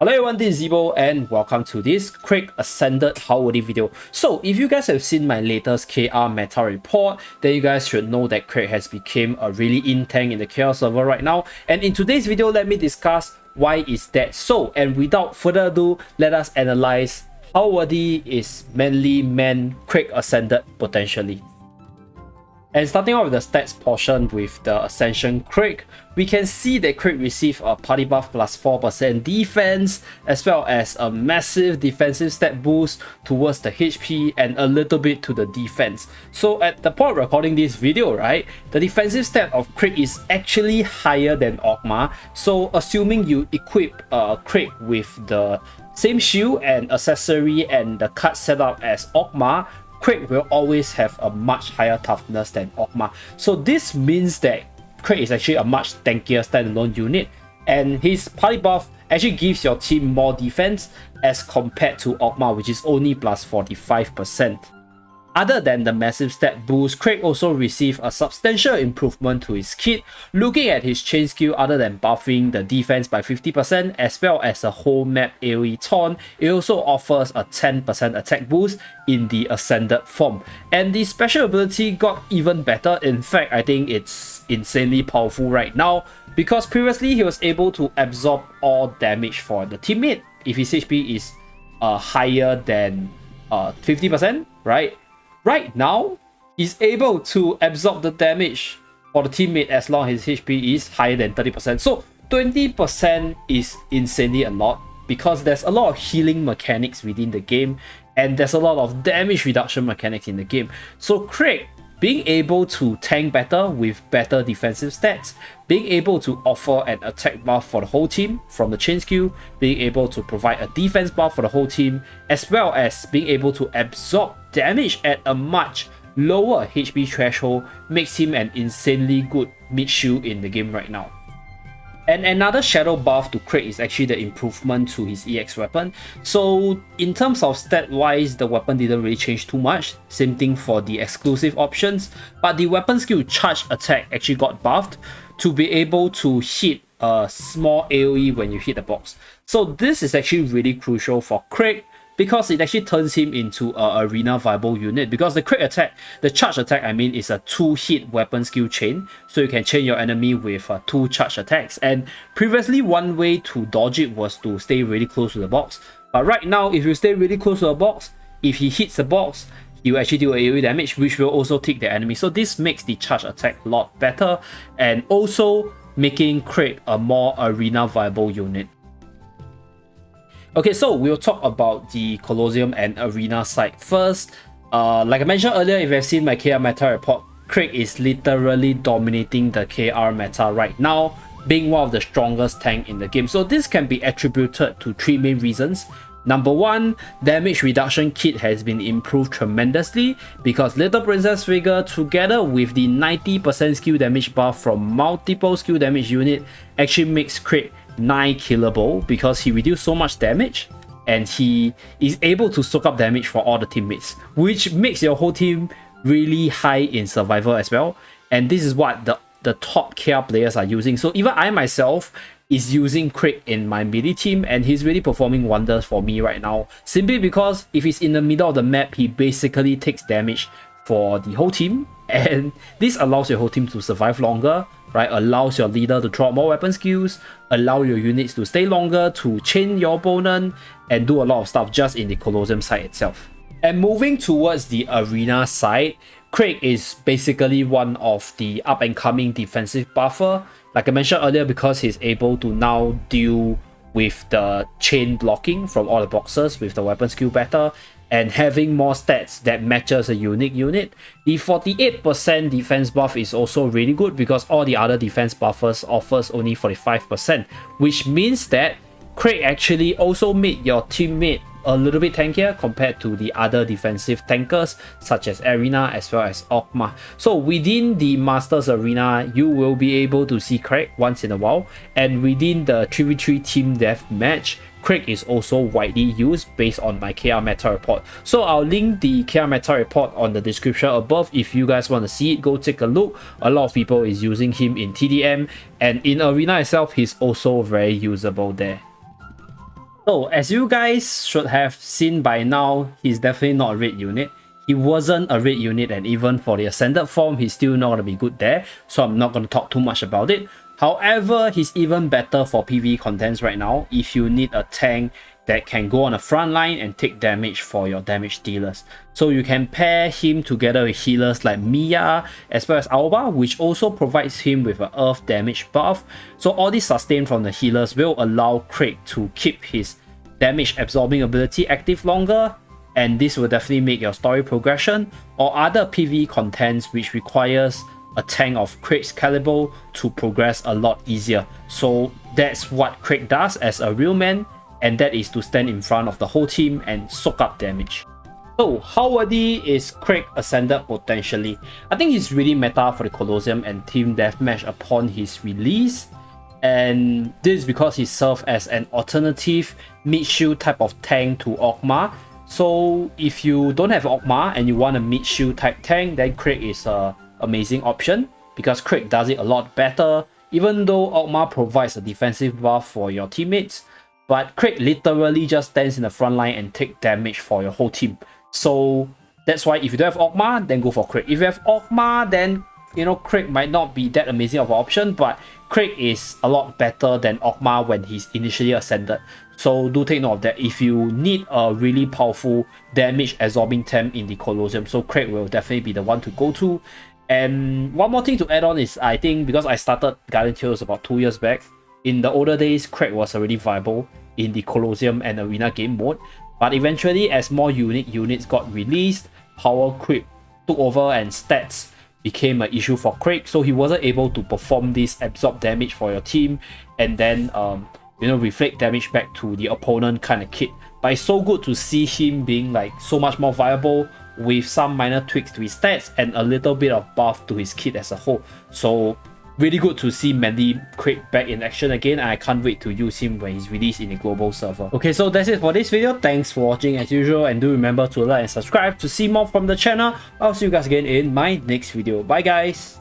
Hello everyone, this is Zebo and welcome to this Craig Ascended Howdy video. So if you guys have seen my latest KR meta report, then you guys should know that Craig has become a really in tank in the KR server right now. And in today's video, let me discuss why is that so. And without further ado, let us analyze how worthy is mainly man Craig Ascended potentially. And starting off with the stats portion with the Ascension Craig, we can see that Craig received a party buff plus 4% defense, as well as a massive defensive stat boost towards the HP and a little bit to the defense. So at the point of recording this video, right, the defensive stat of Craig is actually higher than Ogma. So assuming you equip Craig with the same shield and accessory and the card setup as Ogma, Craig will always have a much higher toughness than Ogma. So this means that Craig is actually a much tankier standalone unit, and his party buff actually gives your team more defense as compared to Ogma, which is only plus 45%. Other than the massive stat boost, Craig also received a substantial improvement to his kit. Looking at his chain skill, other than buffing the defense by 50% as well as a whole map AoE taunt, it also offers a 10% attack boost in the ascended form. And the special ability got even better. In fact, I think it's insanely powerful right now, because previously he was able to absorb all damage for the teammate if his HP is higher than 50%, right? Right now, he's able to absorb the damage for the teammate as long as his HP is higher than 30%. So 20% is insanely a lot, because there's a lot of healing mechanics within the game and there's a lot of damage reduction mechanics in the game. So Craig being able to tank better with better defensive stats, being able to offer an attack buff for the whole team from the chain skill, being able to provide a defense buff for the whole team, as well as being able to absorb damage at a much lower HP threshold, makes him an insanely good mid shield in the game right now. And another shadow buff to Craig is actually the improvement to his EX weapon. So in terms of stat wise, the weapon didn't really change too much. Same thing for the exclusive options, but the weapon skill charge attack actually got buffed to be able to hit a small AoE when you hit the box. So this is actually really crucial for Craig, because it actually turns him into a arena viable unit, because the crit attack, the charge attack I mean, is a 2-hit weapon skill chain, so you can chain your enemy with 2 charge attacks. And previously one way to dodge it was to stay really close to the box, but right now if you stay really close to the box, if he hits the box, he will actually do AoE damage, which will also tick the enemy. So this makes the charge attack a lot better, and also making Craig a more arena viable unit. Okay, so we'll talk about the Colosseum and Arena side first. Like I mentioned earlier, if you've seen my KR meta report, Craig is literally dominating the KR meta right now, being one of the strongest tank in the game. So this can be attributed to 3 main reasons. Number 1, damage reduction kit has been improved tremendously, because Little Princess figure together with the 90% skill damage buff from multiple skill damage unit actually makes Craig 9 killable, because he reduced so much damage and he is able to soak up damage for all the teammates, which makes your whole team really high in survival as well. And this is what the top KR players are using. So even I myself is using Craig in my melee team, and he's really performing wonders for me right now, simply because if he's in the middle of the map, he basically takes damage for the whole team, and this allows your whole team to survive longer, right? Allows your leader to drop more weapon skills, allow your units to stay longer, to chain your opponent, and do a lot of stuff just in the Colosseum side itself. And moving towards the Arena side, Craig is basically one of the up and coming defensive buffer. Like I mentioned earlier, because he's able to now deal with the chain blocking from all the boxes with the weapon skill better, and having more stats that matches a unique unit. The 48% defense buff is also really good, because all the other defense buffers offers only 45%, which means that Craig actually also made your teammate a little bit tankier compared to the other defensive tankers such as Arena as well as Ogma. So within the Masters Arena, you will be able to see Craig once in a while, and within the 3v3 team deathmatch, Craig is also widely used based on my KR meta report. So I'll link the KR meta report on the description above. If you guys want to see it, go take a look. A lot of people is using him in TDM, and in Arena itself, he's also very usable there. So as you guys should have seen by now, he's definitely not a raid unit. He wasn't a raid unit, and even for the Ascended form, he's still not going to be good there. So I'm not going to talk too much about it. However, he's even better for PvE contents right now if you need a tank that can go on the front line and take damage for your damage dealers. So you can pair him together with healers like Mia as well as Alba, which also provides him with an earth damage buff. So all this sustain from the healers will allow Craig to keep his damage absorbing ability active longer, and this will definitely make your story progression or other PvE contents which requires a tank of Craig's caliber to progress a lot easier. So that's what Craig does as a real man, and that is to stand in front of the whole team and soak up damage. So how worthy is Craig Ascended potentially? I think he's really meta for the Colosseum and Team Deathmatch upon his release, and this is because he serves as an alternative mid-shield type of tank to Ogma. So if you don't have Ogma and you want a mid-shield type tank, then Craig is an amazing option because Craig does it a lot better, even though Ogma provides a defensive buff for your teammates. But Craig literally just stands in the front line and take damage for your whole team. So that's why if you don't have Ogma, then go for Craig. If you have Ogma, then you know Craig might not be that amazing of an option, but Craig is a lot better than Ogma when he's initially ascended. So do take note of that if you need a really powerful damage absorbing tank in the Colosseum. So Craig will definitely be the one to go to. And one more thing to add on is, I think because I started Guardian Tales about 2 years back, in the older days, Craig was already viable in the Colosseum and Arena game mode. But eventually, as more unique units got released, power creep took over and stats became an issue for Craig. So he wasn't able to perform this absorb damage for your team and then reflect damage back to the opponent kind of kit. But it's so good to see him being like so much more viable with some minor tweaks to his stats and a little bit of buff to his kit as a whole. So really good to see Mandy Craig back in action again, and I can't wait to use him when he's released in the global server. Okay, so that's it for this video. Thanks for watching as usual, and do remember to like and subscribe to see more from the channel. I'll see you guys again in my next video. Bye guys!